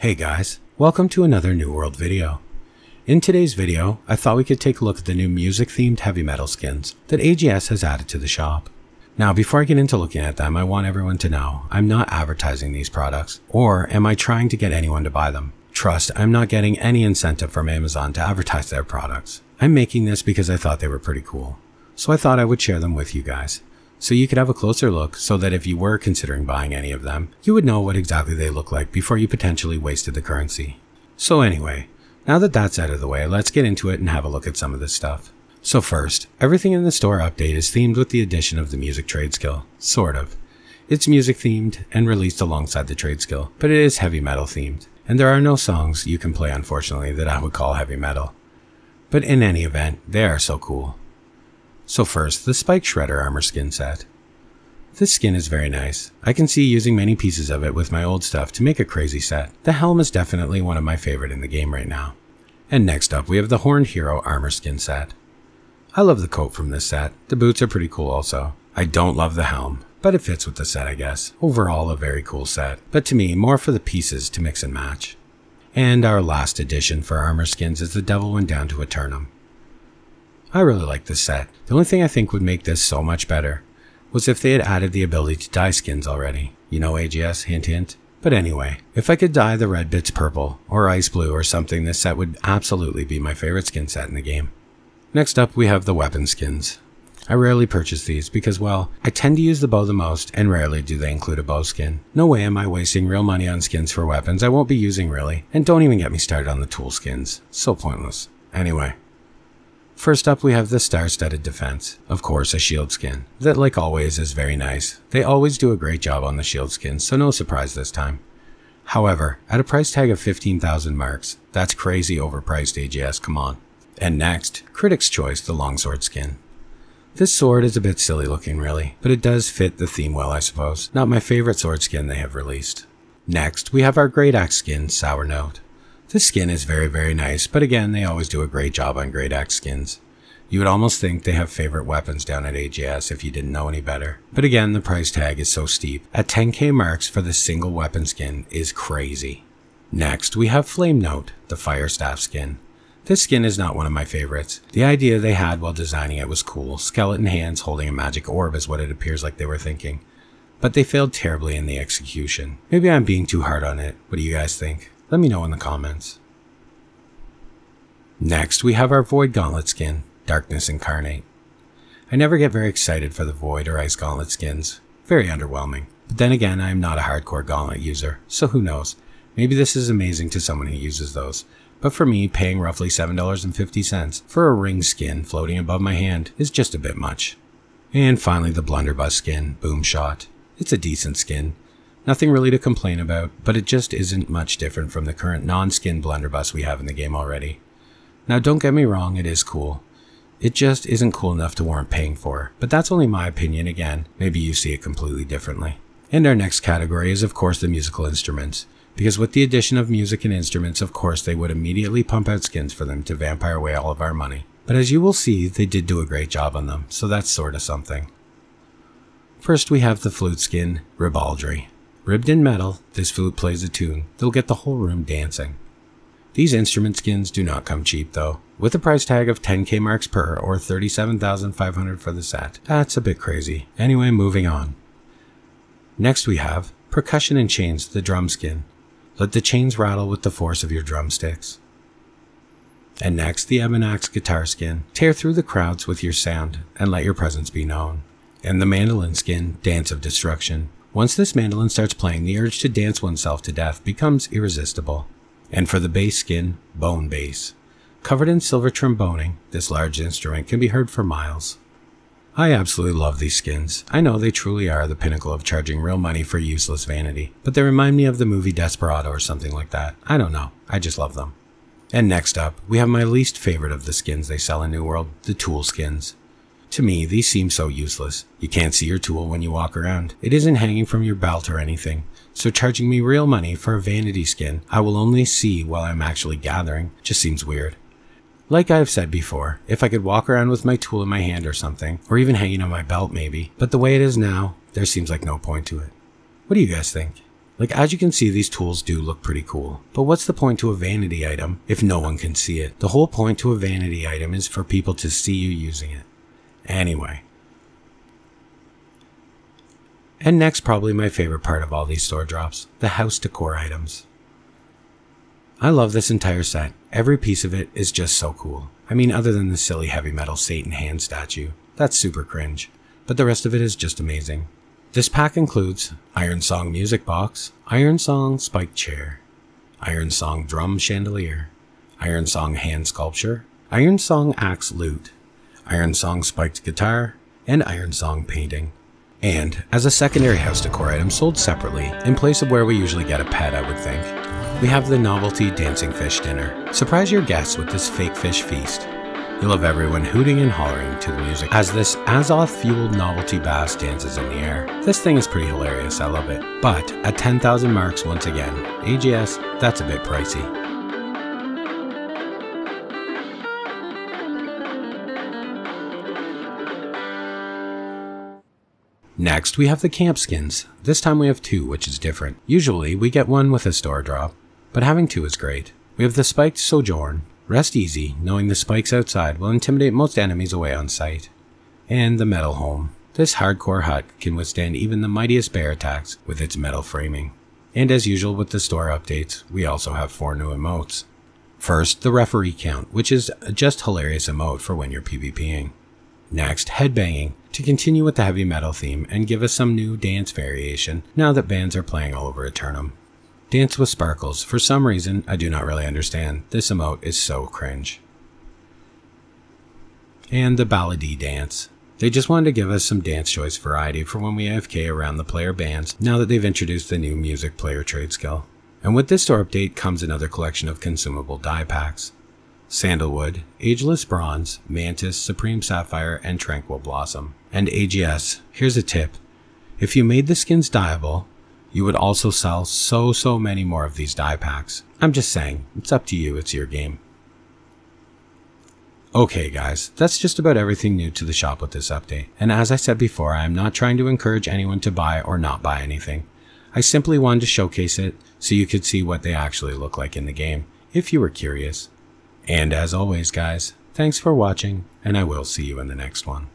Hey guys, welcome to another New World video. In today's video, I thought we could take a look at the new music-themed heavy metal skins that AGS has added to the shop. Now, before I get into looking at them, I want everyone to know I'm not advertising these products, or am I trying to get anyone to buy them. Trust, I'm not getting any incentive from Amazon to advertise their products. I'm making this because I thought they were pretty cool, so I thought I would share them with you guys, so you could have a closer look so that if you were considering buying any of them, you would know what exactly they look like before you potentially wasted the currency. So anyway, now that that's out of the way, let's get into it and have a look at some of this stuff. So first, everything in the store update is themed with the addition of the music trade skill, sort of. It's music themed and released alongside the trade skill, but it is heavy metal themed, and there are no songs you can play unfortunately that I would call heavy metal. But in any event, they are so cool. So first, the Spike Shredder armor skin set. This skin is very nice. I can see using many pieces of it with my old stuff to make a crazy set. The helm is definitely one of my favorite in the game right now. And next up, we have the Horned Hero armor skin set. I love the coat from this set. The boots are pretty cool also. I don't love the helm, but it fits with the set I guess. Overall, a very cool set, but to me, more for the pieces to mix and match. And our last addition for armor skins is the Devil Went Down to Eternum. I really like this set. The only thing I think would make this so much better was if they had added the ability to dye skins already. You know AGS, hint hint. But anyway, if I could dye the red bits purple or ice blue or something, this set would absolutely be my favorite skin set in the game. Next up, we have the weapon skins. I rarely purchase these because, well, I tend to use the bow the most and rarely do they include a bow skin. No way am I wasting real money on skins for weapons I won't be using really, and don't even get me started on the tool skins. So pointless. Anyway. First up, we have the Star-Studded Defense, of course a shield skin, that like always is very nice. They always do a great job on the shield skins, so no surprise this time. However, at a price tag of 15,000 marks, that's crazy overpriced AGS, come on. And next, Critic's Choice, the Longsword skin. This sword is a bit silly looking really, but it does fit the theme well I suppose. Not my favorite sword skin they have released. Next, we have our Great Axe skin, Sour Note. This skin is very nice, but again, they always do a great job on Great Axe skins. You would almost think they have favorite weapons down at AGS if you didn't know any better. But again, the price tag is so steep. At 10k marks for this single weapon skin is crazy. Next, we have Flame Note, the Fire Staff skin. This skin is not one of my favorites. The idea they had while designing it was cool. Skeleton hands holding a magic orb is what it appears like they were thinking. But they failed terribly in the execution. Maybe I'm being too hard on it. What do you guys think? Let me know in the comments. Next, we have our Void Gauntlet skin, Darkness Incarnate. I never get very excited for the Void or Ice Gauntlet skins. Very underwhelming. But then again, I am not a hardcore Gauntlet user, so who knows. Maybe this is amazing to someone who uses those. But for me, paying roughly $7.50 for a ring skin floating above my hand is just a bit much. And finally, the Blunderbuss skin, Boomshot. It's a decent skin. Nothing really to complain about, but it just isn't much different from the current non-skin blunderbuss we have in the game already. Now don't get me wrong, it is cool. It just isn't cool enough to warrant paying for, but that's only my opinion again, maybe you see it completely differently. And our next category is of course the musical instruments, because with the addition of music and instruments of course they would immediately pump out skins for them to vampire away all of our money. But as you will see, they did do a great job on them, so that's sorta something. First we have the flute skin, Ribaldry. Ribbed in metal, this flute plays a tune that'll get the whole room dancing. These instrument skins do not come cheap though, with a price tag of 10k marks per or 37,500 for the set. That's a bit crazy. Anyway, moving on. Next we have Percussion and Chains, the drum skin. Let the chains rattle with the force of your drumsticks. And next, the Ebon Axe guitar skin. Tear through the crowds with your sound and let your presence be known. And the mandolin skin, Dance of Destruction. Once this mandolin starts playing, the urge to dance oneself to death becomes irresistible. And for the bass skin, Bone Bass. Covered in silver tromboning, this large instrument can be heard for miles. I absolutely love these skins. I know they truly are the pinnacle of charging real money for useless vanity, but they remind me of the movie Desperado or something like that. I don't know, I just love them. And next up, we have my least favorite of the skins they sell in New World, the tool skins. To me, these seem so useless. You can't see your tool when you walk around. It isn't hanging from your belt or anything, so charging me real money for a vanity skin I will only see while I'm actually gathering just seems weird. Like I've said before, if I could walk around with my tool in my hand or something, or even hanging on my belt maybe, but the way it is now, there seems like no point to it. What do you guys think? Like, as you can see, these tools do look pretty cool. But what's the point to a vanity item if no one can see it? The whole point to a vanity item is for people to see you using it. Anyway. And next, probably my favorite part of all these store drops, the house decor items. I love this entire set. Every piece of it is just so cool. I mean, other than the silly heavy metal Satan hand statue. That's super cringe. But the rest of it is just amazing. This pack includes Ironsong music box, Ironsong spiked chair, Ironsong drum chandelier, Ironsong hand sculpture, Ironsong axe lute, Ironsong spiked guitar, and Ironsong painting. And, as a secondary house decor item sold separately, in place of where we usually get a pet, I would think, we have the novelty dancing fish dinner. Surprise your guests with this fake fish feast. You'll have everyone hooting and hollering to the music as this Azoth-fueled novelty bass dances in the air. This thing is pretty hilarious, I love it. But at 10,000 marks once again, AGS, that's a bit pricey. Next, we have the camp skins. This time we have two, which is different. Usually, we get one with a store drop, but having two is great. We have the spiked Sojourn. Rest easy, knowing the spikes outside will intimidate most enemies away on sight. And the metal home. This hardcore hut can withstand even the mightiest bear attacks with its metal framing. And as usual with the store updates, we also have 4 new emotes. First, the referee count, which is a just hilarious emote for when you're PvPing. Next, headbanging, to continue with the heavy metal theme and give us some new dance variation now that bands are playing all over Eternum. Dance with sparkles. For some reason, I do not really understand. This emote is so cringe. And the Baladi dance. They just wanted to give us some dance choice variety for when we AFK around the player bands now that they've introduced the new music player trade skill. And with this store update comes another collection of consumable dye packs. Sandalwood, Ageless Bronze, Mantis, Supreme Sapphire, and Tranquil Blossom. And AGS, here's a tip. If you made the skins dyeable, you would also sell so many more of these dye packs. I'm just saying, it's up to you, it's your game. Okay guys, that's just about everything new to the shop with this update. And as I said before, I am not trying to encourage anyone to buy or not buy anything. I simply wanted to showcase it so you could see what they actually look like in the game, if you were curious. And as always guys, thanks for watching, and I will see you in the next one.